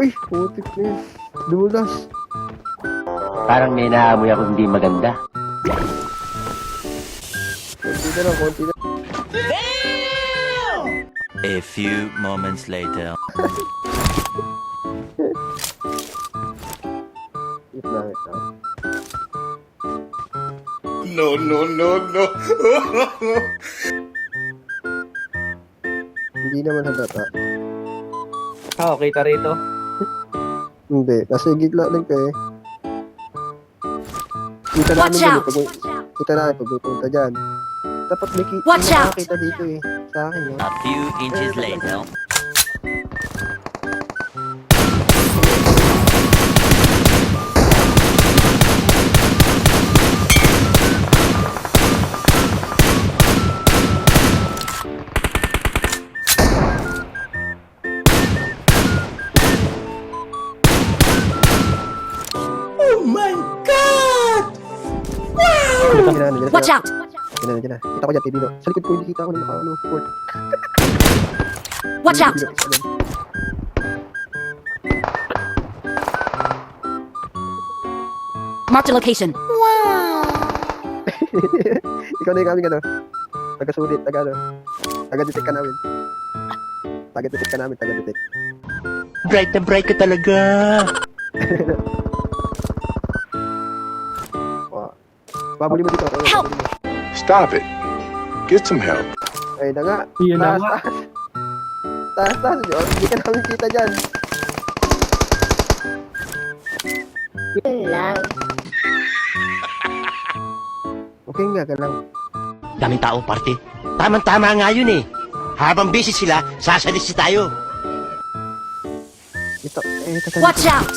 Uy, putik na yun. Dulas. Parang may naamoy ako hindi maganda. Konti na. A few moments later. Wait lang. No, no, no, no. Hindi naman halata. Kita rito. Hindi, kasi gitla lang ka eh. Kita namin Watch yun out! eh. Kita namin pag pupunta dyan. Dapat may Watch out! nakakita dito eh. Sa akin no? A few inches later. Watch out! Dyan na. Kita ko dyan, kay Bino. Sa likod ko, hindi kita ako na fort. Watch out! Mark the location. Ikaw na yung aming ano. Taga-sulit, taga-detect ka namin. Taga-detect ka namin, taga-detect. Bright na bright ka talaga. Wow. Babuli mo dito. Help! Stop it. Get some help. Ay na nga. Yun na nga. Taas. Hindi ka namin kita dyan. Okay nga ka lang. Daming tao, parte. Tama-tama nga yun eh. Habang busy sila, sasalisi tayo. Ito. Watch out!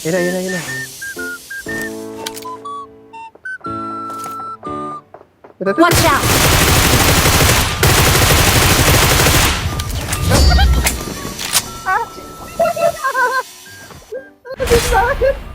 Yun na. Watch out! Watch out!